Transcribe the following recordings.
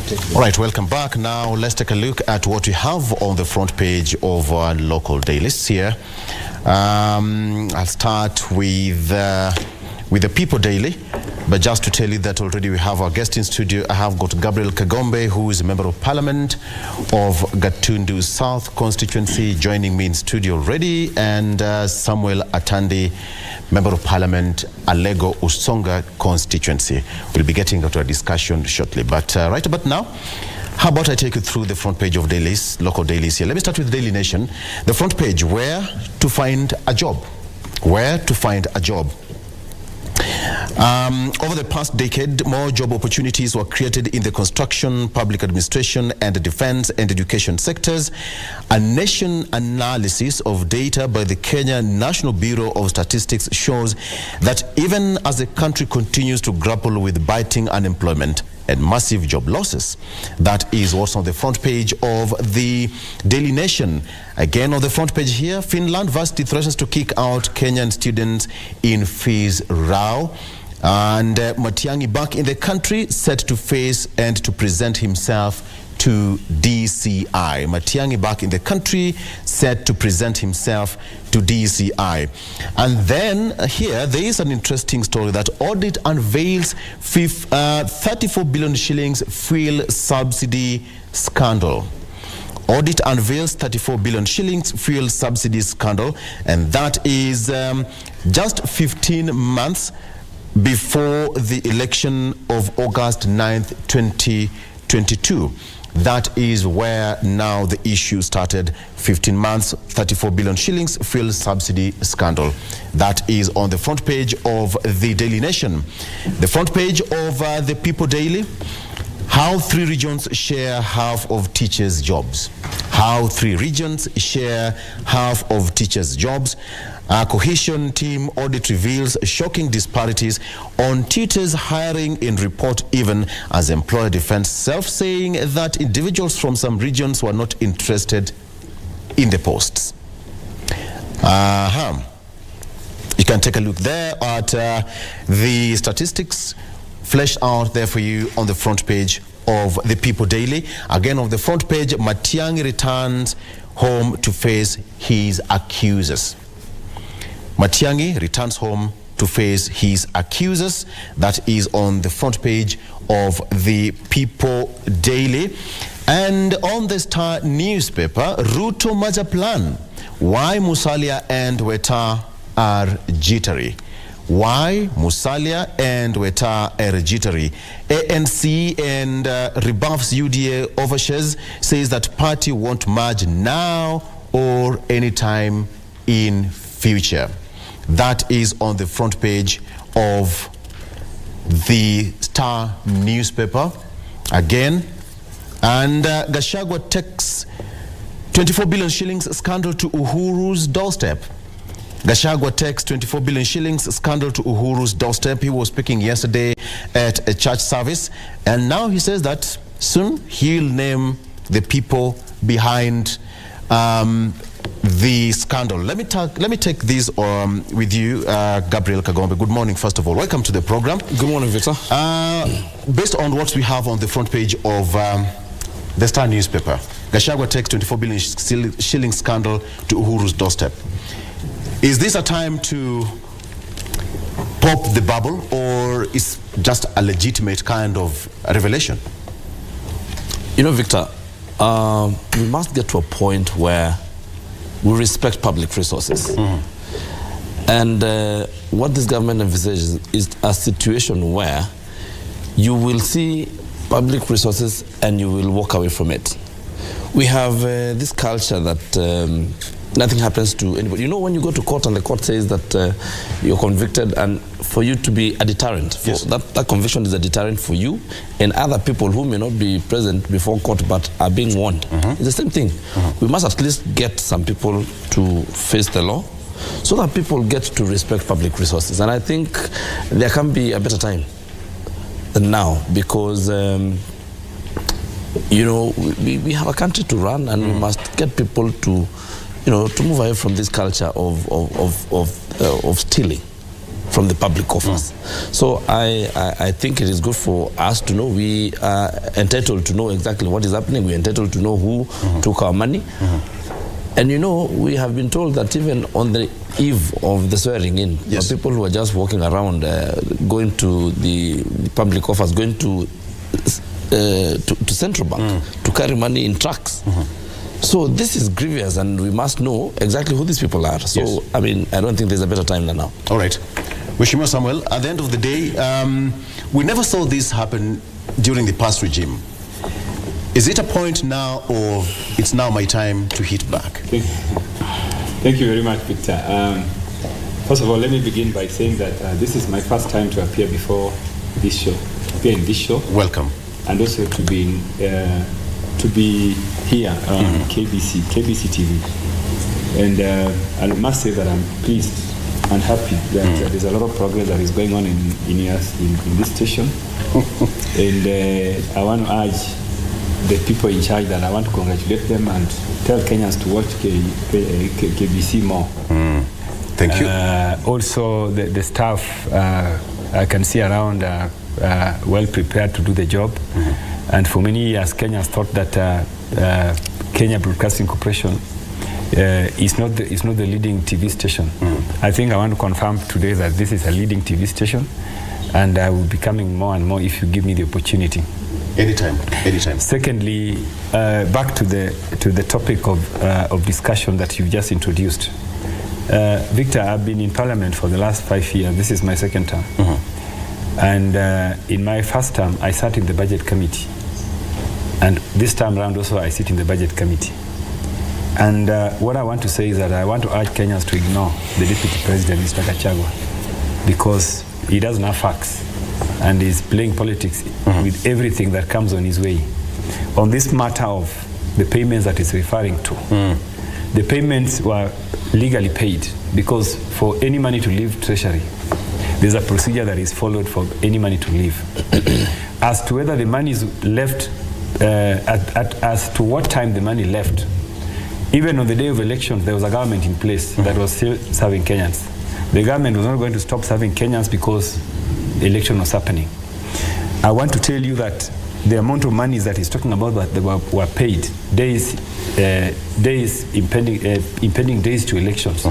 All right, welcome back. Now let's take a look at what we have on the front page of our local dailies here. I'll start with the People Daily, but just to tell you that already we have our guest in studio. I have got Gabriel Kagombe, who is a member of parliament of Gatundu South constituency, joining me in studio already, and Samuel Atandi, member of parliament, Alego Usonga constituency. We'll be getting into a discussion shortly, but right about now, how about I take you through the front page of dailies, local dailies here. Let me start with Daily Nation. The front page, where to find a job. Where to find a job. Over the past decade, more job opportunities were created in the construction, public administration, and the defense and education sectors. A nation analysis of data by the Kenya National Bureau of Statistics shows that even as the country continues to grapple with biting unemployment and massive job losses. That is what's on the front page of the Daily Nation. Again, on the front page here, Finland Varsity threatens to kick out Kenyan students in fees row. And Matiang'i back in the country, set to face and to present himself to DCI. Matiang'i back in the country, set to present himself to DCI. And then here, there is an interesting story that audit unveils 34 billion shillings fuel subsidy scandal. Audit unveils 34 billion shillings fuel subsidy scandal, and that is just 15 months before the election of August 9th, 2022. That is where now the issue started. 15 months, 34 billion shillings fuel subsidy scandal. That is on the front page of the Daily Nation. The front page of the People Daily. How 3 regions share half of teachers' jobs. How 3 regions share half of teachers' jobs. A cohesion team audit reveals shocking disparities on tutors hiring in report, even as employer defense self saying that individuals from some regions were not interested in the posts. You can take a look there at the statistics fleshed out there for you on the front page of the People Daily. Again, on the front page, Matiang'i returns home to face his accusers. Matiang'i returns home to face his accusers. That is on the front page of the People Daily. And on the Star newspaper, Ruto Maja plan. Why Musalia and Weta are jittery. Why Musalia and Weta are jittery. ANC and rebuffs UDA overshares, says that party won't merge now or anytime in future. That is on the front page of the Star newspaper again. And Gachagua takes 24 billion shillings scandal to Uhuru's doorstep. Gachagua takes 24 billion shillings scandal to Uhuru's doorstep. He was speaking yesterday at a church service, and now he says that soon he'll name the people behind the scandal. Let me take this with you, Gabriel Kagombe. Good morning, first of all. Welcome to the program. Good morning, Victor. Based on what we have on the front page of the Star newspaper, Gachagua takes 24 billion shilling scandal to Uhuru's doorstep. Is this a time to pop the bubble, or is just a legitimate kind of revelation? You know, Victor, we must get to a point where we respect public resources. And what this government envisages is a situation where you will see public resources and you will walk away from it. We have this culture that nothing happens to anybody. You know, when you go to court and the court says that you're convicted, and for you to be a deterrent, for yes, that conviction is a deterrent for you and other people who may not be present before court but are being warned. It's the same thing. We must at least get some people to face the law so that people get to respect public resources. And I think there can be a better time than now, because you know, we have a country to run, and we must get people to, you know, to move away from this culture of stealing from the public coffers. So I think it is good for us to know. We are entitled to know exactly what is happening. We're entitled to know who took our money. And you know, we have been told that even on the eve of the swearing in, people who are just walking around, going to the public coffers, going to Central Bank to carry money in trucks. So this is grievous, and we must know exactly who these people are. So, I mean, I don't think there's a better time than now. All right. Mheshimiwa Samuel, at the end of the day, we never saw this happen during the past regime. Is it a point now, or it's now my time to hit back? Thank you very much, Victor. First of all, let me begin by saying that this is my first time to appear before this show, appear in this show. Welcome. And also to be here on KBC TV. And I must say that I'm pleased and happy that there's a lot of progress that is going on in this station. And I want to urge the people in charge that I want to congratulate them and tell Kenyans to watch KBC more. Thank you. Also, the staff I can see around well prepared to do the job. And for many years, Kenyans thought that Kenya Broadcasting Corporation is not the leading TV station. I think I want to confirm today that this is a leading TV station, and I will be coming more and more if you give me the opportunity. Anytime. Secondly, back to the topic of discussion that you just introduced. Victor, I've been in Parliament for the last 5 years. This is my second term. And in my first term, I sat in the Budget Committee. And this time around also, I sit in the Budget Committee. And what I want to say is that I want to urge Kenyans to ignore the Deputy President, Mr. Gachagua, because he doesn't have facts and is playing politics with everything that comes on his way. On this matter of the payments that he's referring to, the payments were legally paid, because for any money to leave Treasury, there's a procedure that is followed for any money to leave. As to whether the money is left, as to what time the money left, even on the day of elections, there was a government in place that was still serving Kenyans. The government was not going to stop serving Kenyans because the election was happening. I want to tell you that the amount of money that he's talking about that were paid impending days to elections.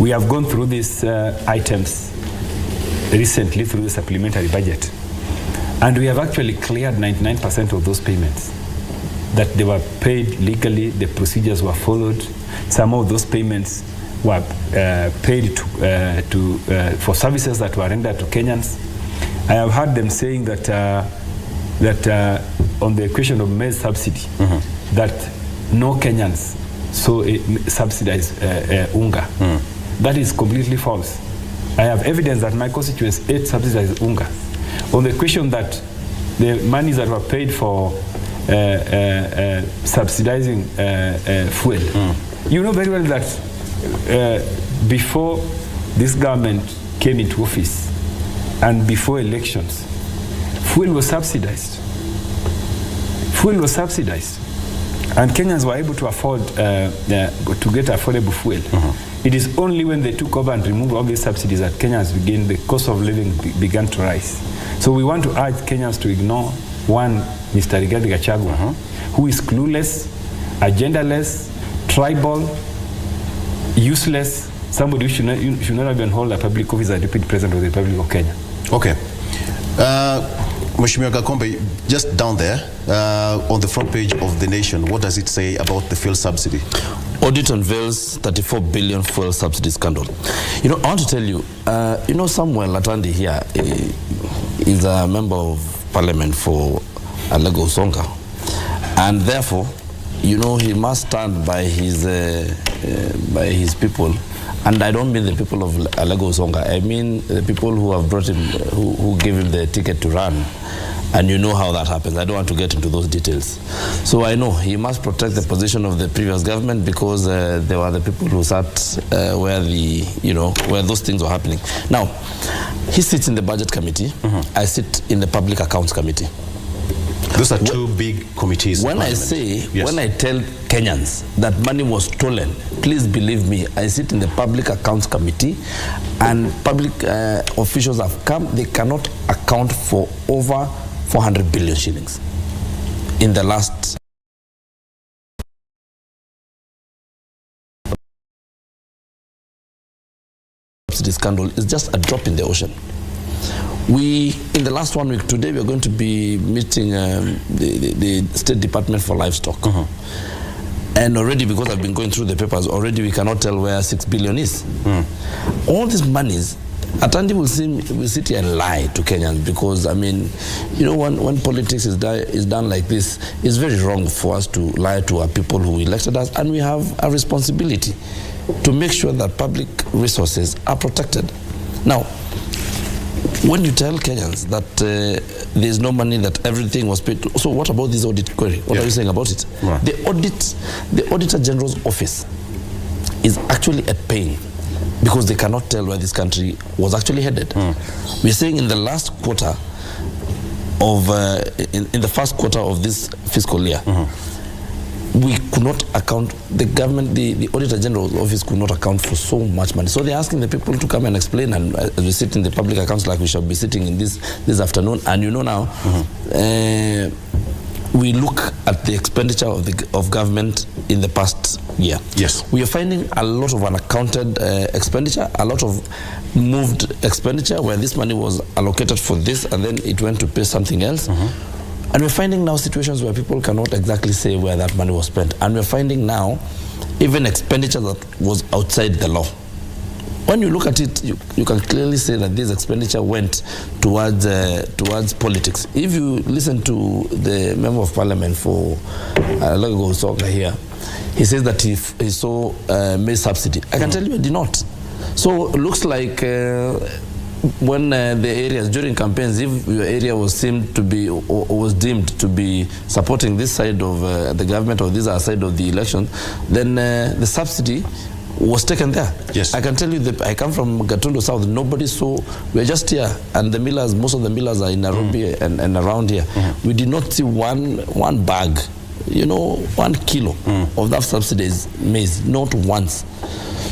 We have gone through these items recently through the supplementary budget, and we have actually cleared 99% of those payments, that they were paid legally, the procedures were followed. Some of those payments were paid for services that were rendered to Kenyans. I have heard them saying that on the question of maize subsidy, that no Kenyans subsidize unga. That is completely false. I have evidence that my constituents ate subsidized unga. On the question that the monies that were paid for subsidizing fuel, you know very well that before this government came into office and before elections, fuel was subsidized. Fuel was subsidized. And Kenyans were able to afford to get affordable fuel. It is only when they took over and removed all these subsidies that Kenyans the cost of living began to rise. So we want to urge Kenyans to ignore one, Mr. Rigathi Gachagua, who is clueless, agendaless, tribal, useless, somebody who should not even hold a public office as Deputy President of the Republic of Kenya. Okay. Mheshimiwa Gakombe, just down there, on the front page of The Nation, what does it say about the fuel subsidy? Audit unveils 34 billion fuel subsidy scandal. You know, I want to tell you, Samuel Atandi here is a member of Parliament for Alego Usonga, and therefore, he must stand by his people. And I don't mean the people of Alego Usonga. I mean the people who have brought him, who gave him the ticket to run. And you know how that happens. I don't want to get into those details. So I know he must protect the position of the previous government, because they were the people who sat where those things were happening. Now, he sits in the Budget Committee. I sit in the Public Accounts Committee. Those are two big committees. When I say, when I tell Kenyans that money was stolen, please believe me, I sit in the Public Accounts Committee and public officials have come, they cannot account for over 400 billion shillings in the last scandal. Is just a drop in the ocean. In the last 1 week, today we are going to be meeting the State Department for Livestock. And already, because I've been going through the papers, already we cannot tell where 6 billion is. All these monies, Atandi will sit here and lie to Kenyans, because, I mean, you know, when politics is done like this, it's very wrong for us to lie to our people who elected us, and we have a responsibility to make sure that public resources are protected. Now, when you tell Kenyans that there's no money, that everything was paid, so what about this audit query? What are you saying about it? Right. The Auditor General's office is actually at pain because they cannot tell where this country was actually headed. We're saying in the last quarter of, in the first quarter of this fiscal year, we could not account, the government, the Auditor General's office could not account for so much money. So they're asking the people to come and explain, and as we sit in the public accounts like we shall be sitting in this afternoon, and you know now, we look at the expenditure of government in the past year. Yes. We are finding a lot of unaccounted expenditure, a lot of moved expenditure where this money was allocated for this and then it went to pay something else. And we're finding now situations where people cannot exactly say where that money was spent. And we're finding now even expenditure that was outside the law. When you look at it, you can clearly say that this expenditure went towards politics. If you listen to the Member of Parliament for Logo Soka here, he says that he saw maize subsidy. I can tell you he did not. So it looks like when the areas during campaigns, if your area was deemed to be supporting this side of the government or this side of the election, then the subsidy was taken there. Yes. I can tell you that I come from Gatundu South. Nobody saw. We're just here, and the millers, most of the millers are in Nairobi and around here. We did not see one bag, 1 kilo of that subsidized maize, not once.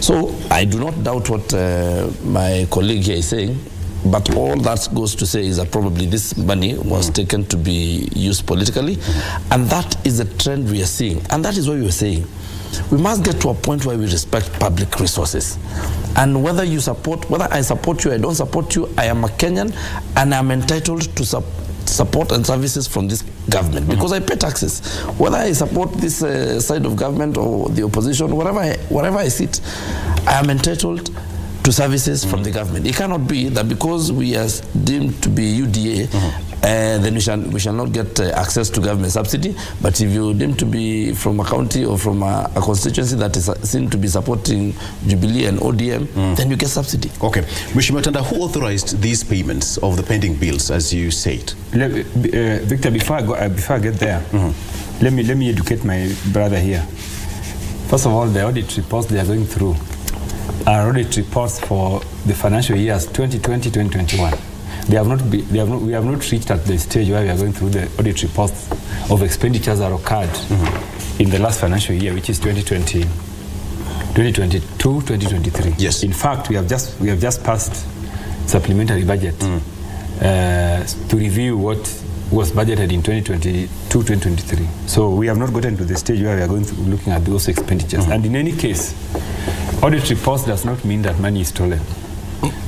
So I do not doubt what my colleague here is saying, but all that goes to say is that probably this money was taken to be used politically, and that is the trend we are seeing, and that is what we were saying. We must get to a point where we respect public resources. And whether I support you, I don't support you, I am a Kenyan and I'm entitled to support and services from this government because I pay taxes. Whether I support this side of government or the opposition, wherever I sit, I am entitled to services from the government. It cannot be that because we are deemed to be UDA, then we shall not get access to government subsidy. But if you're deemed to be from a county or from a constituency that is seen to be supporting Jubilee and ODM, then you get subsidy. Okay. Mheshimiwa Tanda, who authorized these payments of the pending bills, as you said? Victor, before I get there, let me educate my brother here. First of all, the audit reports they are going through are audit reports for the financial years 2020-2021. We have not reached at the stage where we are going through the audit reports of expenditures that occurred in the last financial year, which is 2022-2023. Yes. In fact, we have just passed supplementary budget to review what was budgeted in 2022-2023. So we have not gotten to the stage where we are going to looking at those expenditures. And in any case, audit reports does not mean that money is stolen.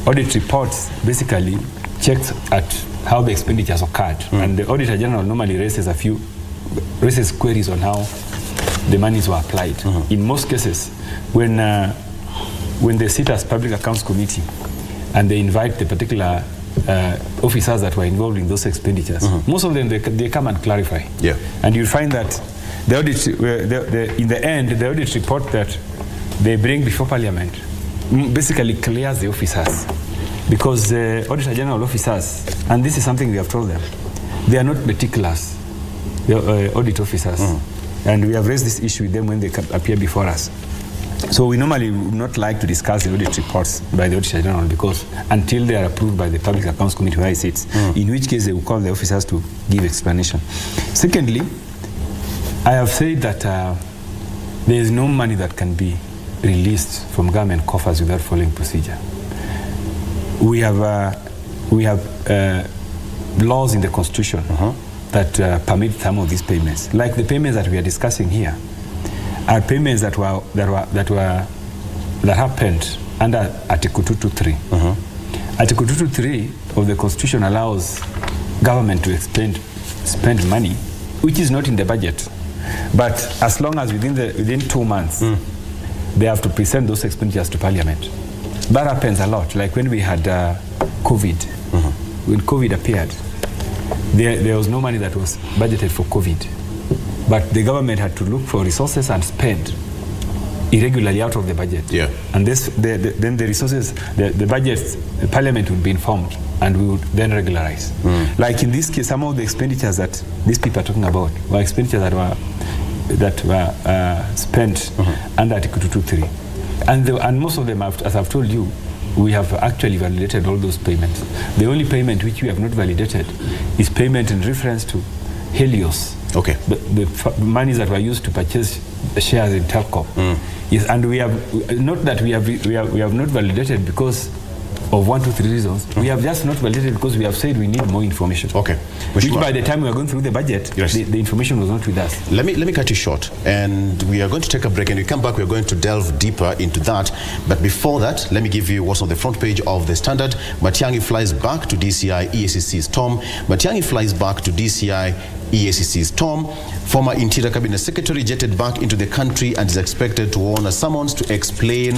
Audit reports basically checks at how the expenditures occurred, and the Auditor General normally raises queries on how the monies were applied. In most cases, when they sit as Public Accounts Committee and they invite the particular officers that were involved in those expenditures, most of them they come and clarify. Yeah. And you'll find that the audit, in the end, the audit report that they bring before Parliament basically clears the officers, because the Auditor General officers, and this is something we have told them, they are not meticulous, the audit officers. And we have raised this issue with them when they appear before us. So we normally would not like to discuss the audit reports by the Auditor General because until they are approved by the Public Accounts Committee where it sits, in which case they will call the officers to give explanation. Secondly, I have said that there is no money that can be released from government coffers without following procedure. We have laws in the Constitution that permit some of these payments, like the payments that we are discussing here. Are payments that happened under Article 223. Article 223 of the Constitution allows government to spend money which is not in the budget, but as long as within 2 months they have to present those expenditures to Parliament. That happens a lot. Like when we had COVID, when COVID appeared, there was no money that was budgeted for COVID. But the government had to look for resources and spend irregularly out of the budget. Yeah. And then the resources, the budget, the Parliament would be informed and we would then regularize. Like in this case, some of the expenditures that these people are talking about were expenditures that were spent under Article 223. And most of them, as I've told you, we have actually validated all those payments. The only payment which we have not validated is payment in reference to Helios. Okay. The monies that were used to purchase shares in Telco. Yes, and we have not that we have not validated because of 1, 2, 3 reasons. We have just not validated because we have said we need more information. Okay. Which by the time we were going through the budget, yes, the information was not with us. Let me cut you short, and we are going to take a break, and we come back, we are going to delve deeper into that. But before that, let me give you what's on the front page of the Standard. Matiang'i flies back to DCI EACC storm. Matiang'i flies back to DCI EACC storm. Former Interior Cabinet Secretary jetted back into the country and is expected to honor summons to explain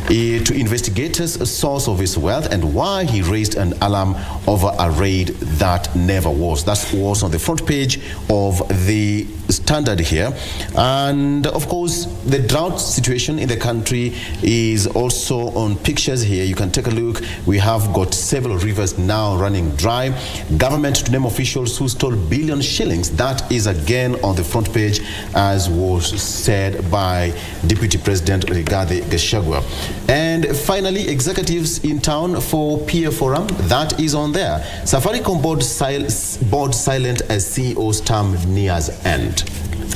to investigators a source of his wealth and why he raised an alarm over a raid that never was. That was on the front page of the Standard here. And of course, the drought situation in the country is also on pictures here. You can take a look. We have got several rivers now running dry. Government to name officials who stole billion shillings. That is again on the front page, as was said by Deputy President Rigathi Gachagua. And finally, executives in town for peer forum. That is on there. Safaricom board silent as CEO's term nears end.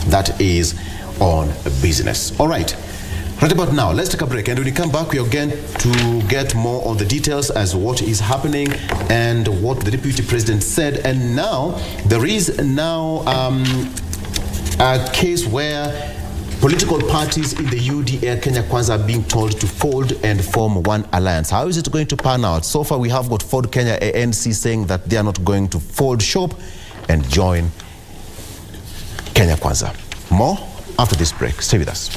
That is on business. All right. Right about now, let's take a break, and when we come back, we are going to get more on the details as what is happening and what the Deputy President said. And now, there is now a case where political parties in the UDA Kenya Kwanza are being told to fold and form one alliance. How is it going to pan out? So far, we have got Ford Kenya ANC saying that they are not going to fold shop and join Kenya Kwanza. More after this break. Stay with us.